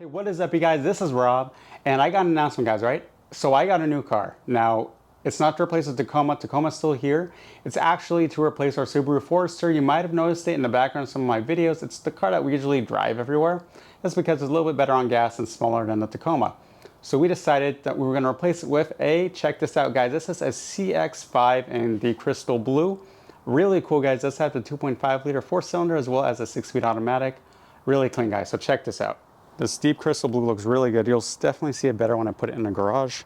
Hey, what is up, you guys? This is Rob, and I got an announcement, guys, right? So I got a new car. Now, it's not to replace the Tacoma. Tacoma's still here. It's actually to replace our Subaru Forester. You might have noticed it in the background of some of my videos. It's the car that we usually drive everywhere. That's because it's a little bit better on gas and smaller than the Tacoma. So we decided that we were going to replace it with check this out, guys. This is a CX-5 in Deep Crystal Blue. Really cool, guys. This has the 2.5 liter 4-cylinder as well as a 6-speed automatic. Really clean, guys. So check this out. This Deep Crystal Blue looks really good. You'll definitely see it better when I put it in the garage.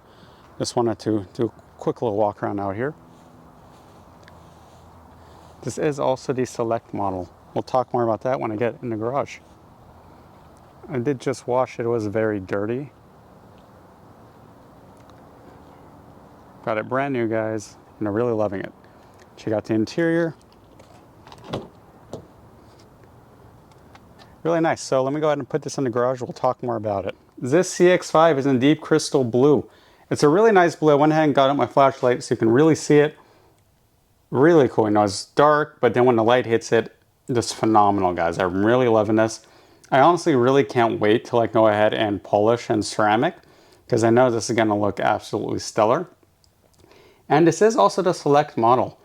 Just wanted to do a quick little walk around out here. This is also the Select model. We'll talk more about that when I get in the garage. I did just wash it. It was very dirty. Got it brand new, guys, and I'm really loving it. Check out the interior. Really nice. So let me go ahead and put this in the garage. We'll talk more about it. This CX-5 is in Deep Crystal Blue. It's a really nice blue. I went ahead and got out my flashlight so you can really see it. Really cool. You know, it's dark, but then when the light hits it, just phenomenal, guys. I'm really loving this. I honestly really can't wait to go ahead and polish and ceramic, because I know this is going to look absolutely stellar. And this is also the Select model.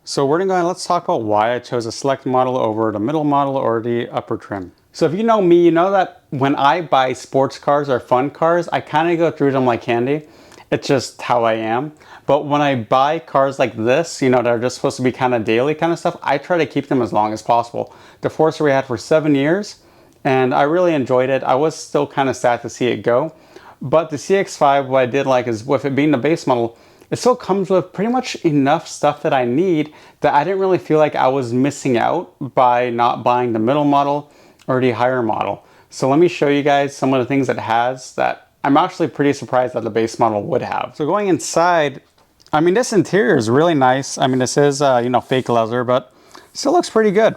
So we're going to go ahead and let's talk about why I chose a Select model over the middle model or the upper trim. So if you know me, you know that when I buy sports cars or fun cars, I kind of go through them like candy. It's just how I am. But when I buy cars like this, you know, that are just supposed to be kind of daily kind of stuff, I try to keep them as long as possible. The Forester we had for 7 years, and I really enjoyed it. I was still kind of sad to see it go. But the CX-5, what I did like is with it being the base model, it still comes with pretty much enough stuff that I need that I didn't really feel like I was missing out by not buying the middle model or the higher model. So let me show you guys some of the things it has that I'm actually pretty surprised that the base model would have. So going inside, I mean, this interior is really nice. I mean, this is, you know, fake leather, but still looks pretty good.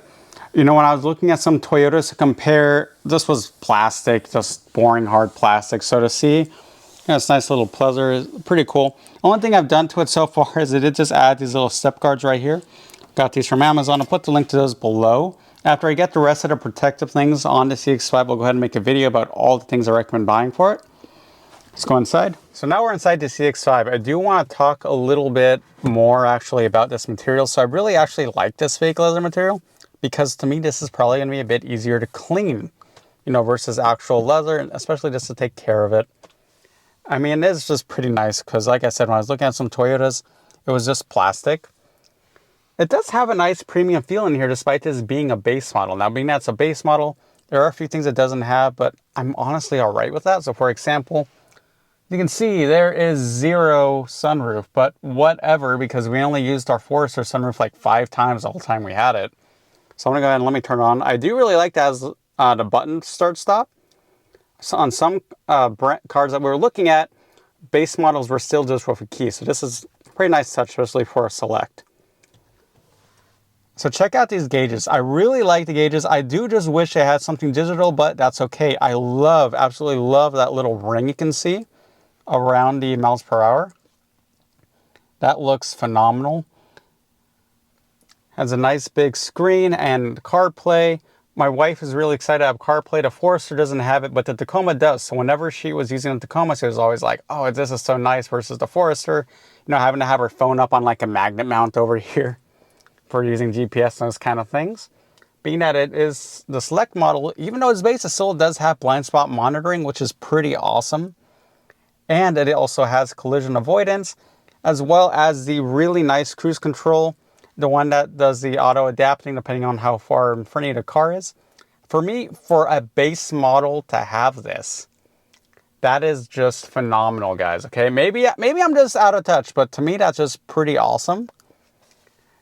You know, when I was looking at some Toyotas to compare, this was plastic, just boring hard plastic. So to see, yeah, it's nice little pleasure, pretty cool. Only thing I've done to it so far is it did just add these little step guards right here. Got these from Amazon. I'll put the link to those below. After I get the rest of the protective things on the CX-5, I'll go ahead and make a video about all the things I recommend buying for it. Let's go inside. So now we're inside the CX-5. I do want to talk a little bit more actually about this material. So I really actually like this fake leather material because to me this is probably going to be a bit easier to clean, you know, versus actual leather, and especially just to take care of it. I mean, it's just pretty nice because, like I said, when I was looking at some Toyotas, it was just plastic. It does have a nice premium feel in here despite this being a base model. Now, being that it's a base model, there are a few things it doesn't have, but I'm honestly all right with that. So, for example, you can see there is 0 sunroof, but whatever, because we only used our Forester sunroof like 5 times the whole time we had it. So I'm going to go ahead and let me turn it on. I do really like that as the button start-stop. So on some cars that we were looking at, base models were still just with a key. So this is a pretty nice touch, especially for a Select. So check out these gauges. I really like the gauges. I do just wish they had something digital, but that's okay. I absolutely love that little ring you can see around the miles per hour. That looks phenomenal. Has a nice big screen and CarPlay. My wife is really excited to have CarPlay. The Forester doesn't have it, but the Tacoma does. So whenever she was using the Tacoma, she was always like, oh, this is so nice versus the Forester. You know, having to have her phone up on like a magnet mount over here for using GPS and those kind of things. Being that it is the Select model, even though it's base, it still does have blind spot monitoring, which is pretty awesome. And it also has collision avoidance, as well as the really nice cruise control, the one that does the auto adapting depending on how far in front of you the car is. For me, for a base model to have this, that is just phenomenal, guys. Okay, maybe I'm just out of touch, but to me that's just pretty awesome.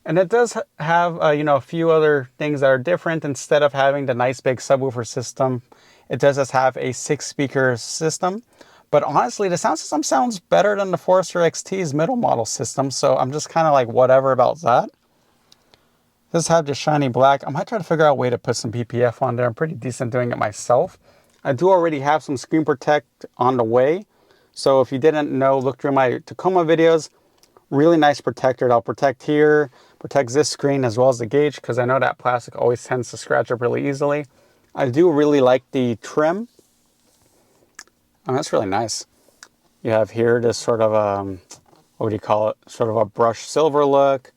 And it does have you know, a few other things that are different. Instead of having the nice big subwoofer system, it does just have a 6-speaker system. But honestly, the sound system sounds better than the Forester XT's middle model system, so I'm just kind of like whatever about that. This have the shiny black. I might try to figure out a way to put some PPF on there. I'm pretty decent doing it myself. I do already have some screen protect on the way. So if you didn't know, look through my Tacoma videos. Really nice protector. It'll protect here, protects this screen as well as the gauge, because I know that plastic always tends to scratch up really easily. I do really like the trim. Oh, that's really nice. You have here this sort of, what do you call it? Sort of a brushed silver look.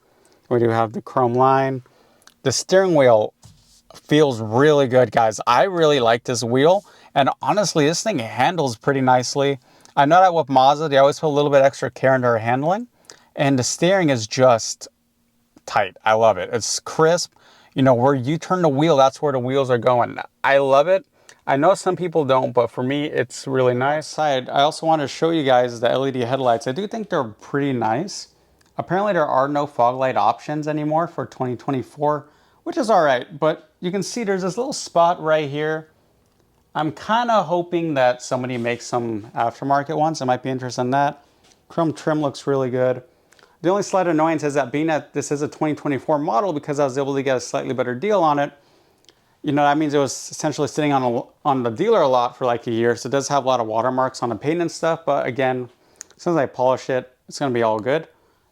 We do have the chrome line. The steering wheel feels really good, guys. I really like this wheel. And honestly, this thing handles pretty nicely. I know that with Mazda, they always put a little bit extra care into their handling. And the steering is just tight. I love it. It's crisp. You know, where you turn the wheel, that's where the wheels are going. I love it. I know some people don't, but for me, it's really nice. I also want to show you guys the LED headlights. I do think they're pretty nice. Apparently, there are no fog light options anymore for 2024, which is all right. But you can see there's this little spot right here. I'm kind of hoping that somebody makes some aftermarket ones. I might be interested in that. Chrome trim looks really good. The only slight annoyance is that being that this is a 2024 model, because I was able to get a slightly better deal on it, you know, that means it was essentially sitting on the dealer lot for like a year. So it does have a lot of watermarks on the paint and stuff. But again, as soon as I polish it, it's going to be all good.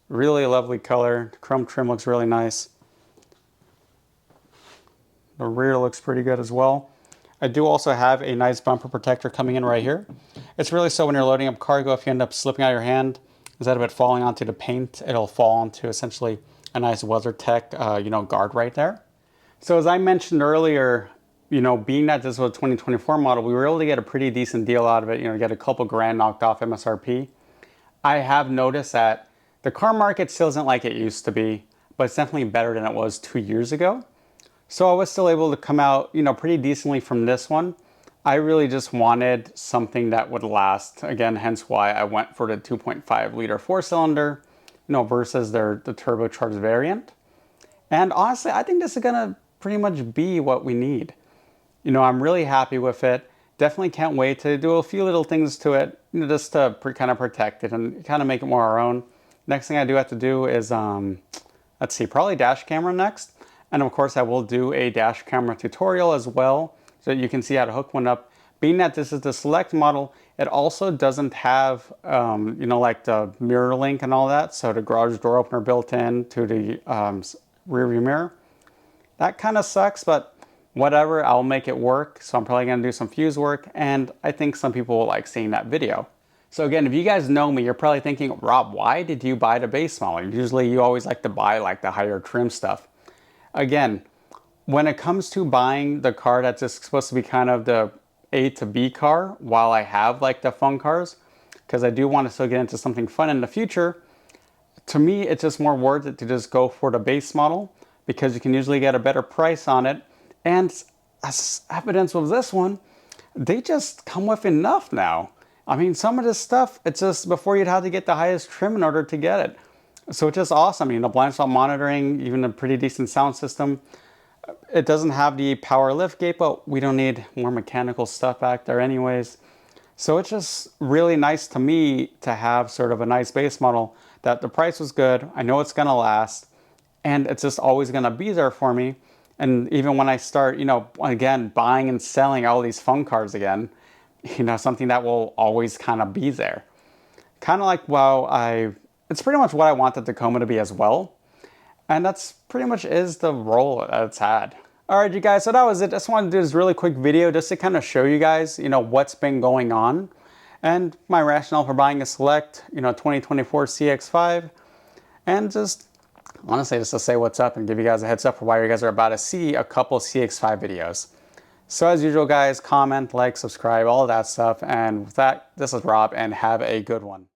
Really lovely color. The chrome trim looks really nice. The rear looks pretty good as well. I do also have a nice bumper protector coming in right here. It's really so when you're loading up cargo, if you end up slipping out of your hand, instead of it falling onto the paint, it'll fall onto essentially a nice WeatherTech, you know, guard right there. So as I mentioned earlier, you know, being that this was a 2024 model, we were able to get a pretty decent deal out of it, you know, get a couple grand knocked off MSRP. I have noticed that the car market still isn't like it used to be, but it's definitely better than it was 2 years ago. So I was still able to come out, you know, pretty decently from this one. I really just wanted something that would last. Again, hence why I went for the 2.5 liter 4-cylinder, you know, versus the turbocharged variant. And honestly, I think this is gonna pretty much be what we need. You know, I'm really happy with it. Definitely can't wait to do a few little things to it, you know, just to kind of protect it and kind of make it more our own. Next thing I do have to do is, let's see, probably dash camera next. And of course, I will do a dash camera tutorial as well, so that you can see how to hook one up. Being that this is the Select model, it also doesn't have, you know, like the mirror link and all that. So the garage door opener built in to the rear view mirror. That kind of sucks, but whatever, I'll make it work. So I'm probably gonna do some fuse work, and I think some people will like seeing that video. So again, if you guys know me, you're probably thinking, Rob, why did you buy the base model? Usually you always like to buy like the higher trim stuff. Again, when it comes to buying the car that's just supposed to be kind of the A to B car, while I have like the fun cars, because I do want to still get into something fun in the future, to me, it's just more worth it to just go for the base model, because you can usually get a better price on it. And as evidence with this one, they just come with enough now. I mean, some of this stuff, it's just before you'd have to get the highest trim in order to get it. So it's just awesome. You know, blind spot monitoring, even a pretty decent sound system. It doesn't have the power lift gate, but we don't need more mechanical stuff back there anyways. So it's just really nice to me to have sort of a nice base model that the price was good. I know it's gonna last, and it's just always gonna be there for me. And even when I start, you know, again, buying and selling all these fun cars again, you know, something that will always kind of be there. Kind of like, well, it's pretty much what I want the Tacoma to be as well. And that's pretty much is the role that it's had. All right, you guys, so that was it. Just wanted to do this really quick video just to kind of show you guys, you know, what's been going on and my rationale for buying a Select, you know, 2024 CX-5. And just, honestly, just to say what's up and give you guys a heads up for why you guys are about to see a couple CX-5 videos. So as usual, guys, comment, like, subscribe, all of that stuff. And with that, this is Rob, and have a good one.